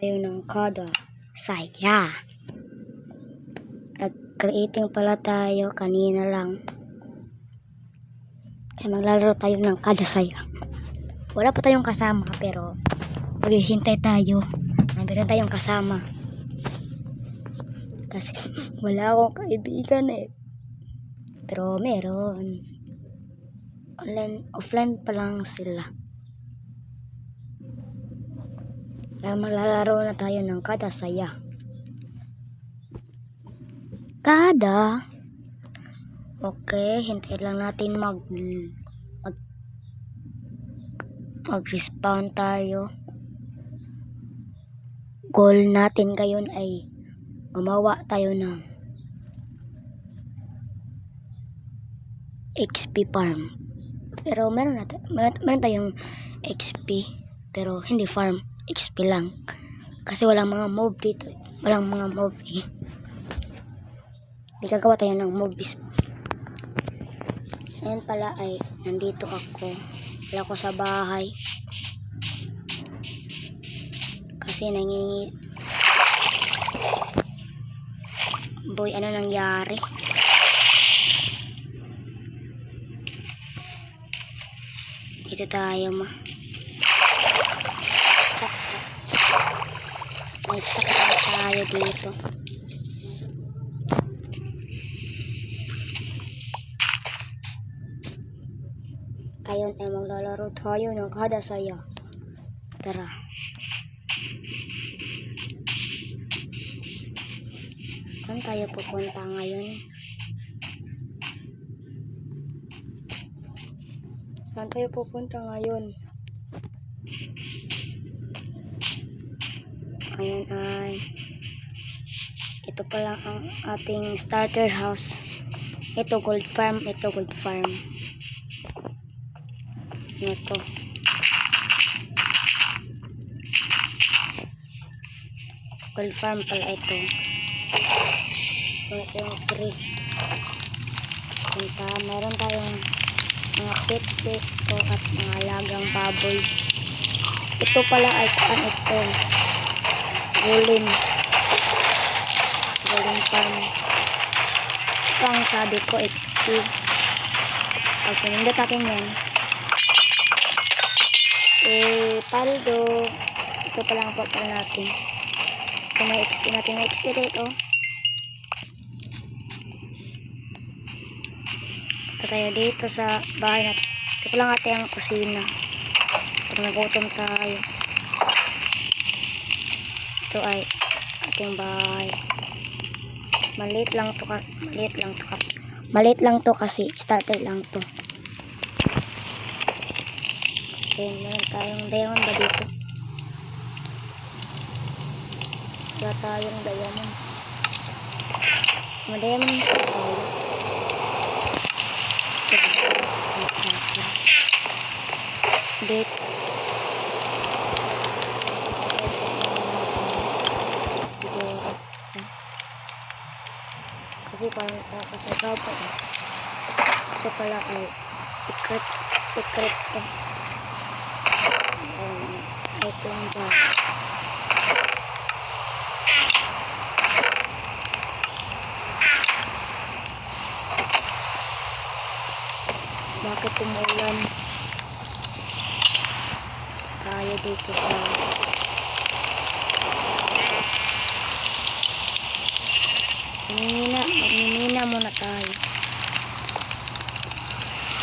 tayo ng kada saya. Nag-creating pala tayo kanina lang. Kaya maglalaro tayo ng kada saya. Wala pa tayong kasama pero maghihintay tayo na meron tayong kasama. Kasi wala akong kaibigan eh. Pero meron. Offline pa lang sila. Kaya maglalaro na tayo ng kada saya. Kada. Okay, hintayin lang natin mag-respawn tayo. Goal natin ngayon ay gumawa tayo ng XP farm. Pero meron tayong XP pero hindi farm, XP lang. Kasi walang mga mob dito. Walang mga mob eh. Gagawa tayo ng mobs. Ayan pala ay nandito ako. Wala ko sa bahay. Kasi boy, ano nangyari? Dito tayo stuck tayo dito. Ngayon ay maglalaro tayo ng kada saya. Tara. Saan tayo pupunta ngayon? Saan tayo pupunta ngayon? Ngayon ay ito pala ang ating starter house. Ito gold farm, ito gold farm. Ito. Gold farm pala ito. Ito yung tree. Meron tayong mga pet at mga alagang baboy. Ito pala ay ito. Golem farm. Ito ang sabi ko XP. Pag pinindot natin yan, paldo. Ito pala ang portal natin. Ito may XP natin. May XP dito. Ito tayo dito sa bahay natin. Ito pala natin ang kusina. Pag nagutom tayo. Ito ay ating bahay. Maliit lang to kasi starter lang to. Okay, meron tayong diamond ba dito? Wala tayong diamond. Diamond tayo. Dito. Kasi parang kasagaw pa eh. Ito pala ay secret to. Ito yung bar. Bakit umulan? Tayo dito sa Mamimina muna tayo.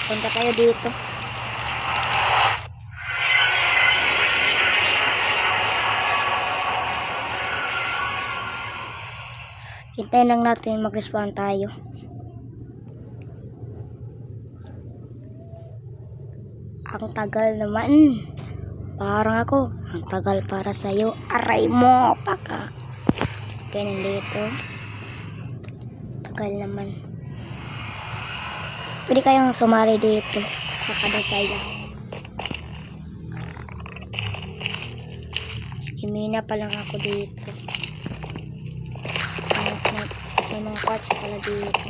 Punta tayo dito. Hintayin lang natin mag-respawn tayo. Ang tagal naman. Parang ako. Ang tagal para sa'yo. Aray mo. Paka. Ganyan dito. Tagal naman. Pwede kayong sumali dito. Kakada saya. Imina pa lang ako dito. May mga parts pala dito.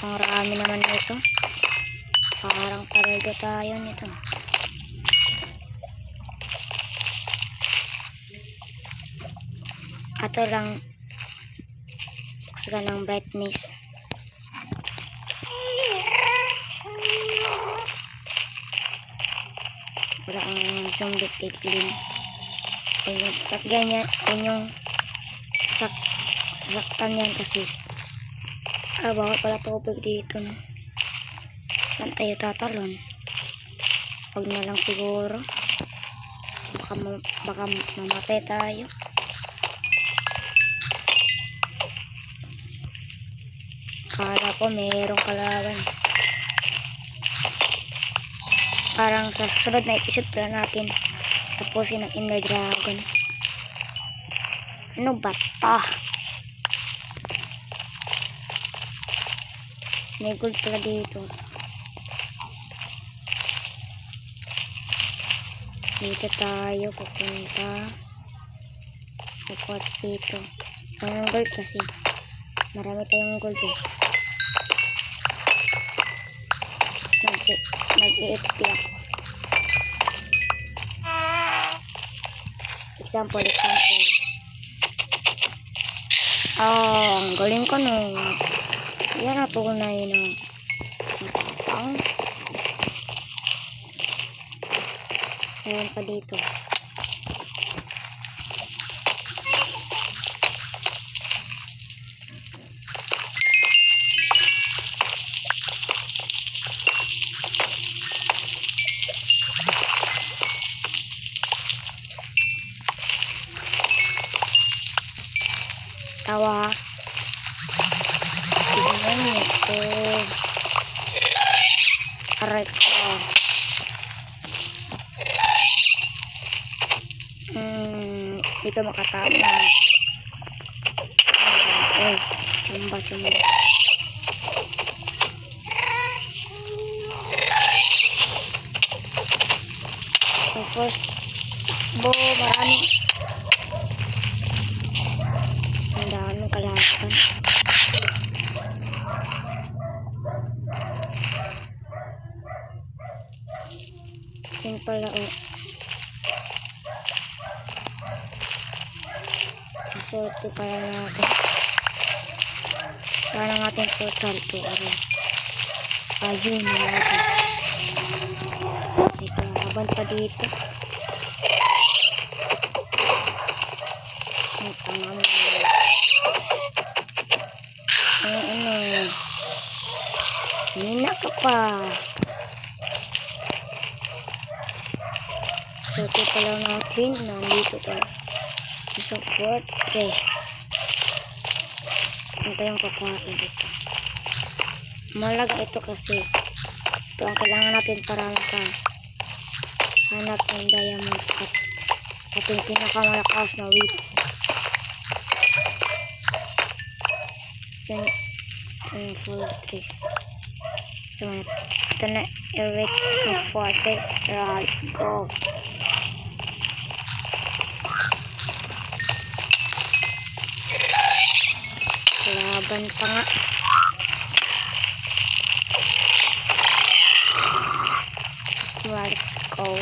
Ang rami naman ito. Parang talaga tayo nito. Ato lang buksan ng brightness. Wala ang zombie piglin. Yung sasakyan yan, yung sasaktan yan kasi bawal pala tubig dito, no? Saan tayo tatalon? Huwag na lang siguro, baka mamatay tayo. Kala ko mayroong kalaban. Parang sa susunod na episode pala natin tapusin ang Ender Dragon. Ano ba to? May gold pala dito. Dito tayo pupunta. May quartz dito. Ang gold kasi marami tayong gold eh. Nag-EXP ako. Example. Ang galing ko no. Yan na tunay na matapang. Ayan pa dito. Tawa. Tingnan ito. Aray ko. Hindi ka makatama. Uy, chumba. So first, marami. Ang daming kalaban. Yan pala o. Maswerte pala natin. Sana ng ating portal to. Ayun na natin. May kalaban pa dito. Ang tanga mo. Hina ka pa. So, ito pala natin. Nandito tayo. Sa fortress. Ito yung kukuhain dito. Malaga ito kasi ito ang kailangan natin para hanap ng diamonds at ating pinakamalakas na weapon. Yung fortress. So, ito na erect ng fortress. Let's go. Laban pa nga. Let's go.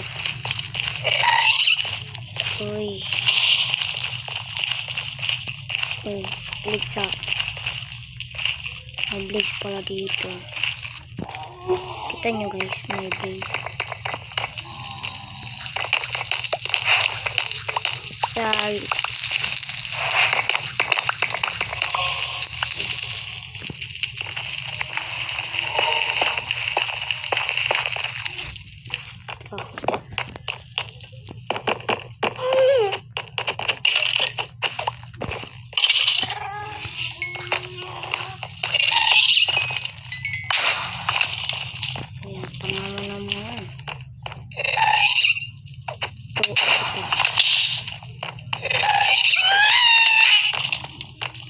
Uy, blitz up. May blaze pala dito. Kita nyo guys, may blaze. Sorry.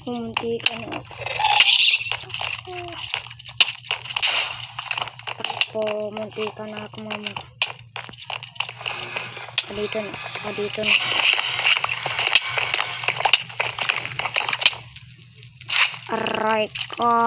Munti ka na ako. Takpo, munti ka na ako mama. Dito na. Aray ka.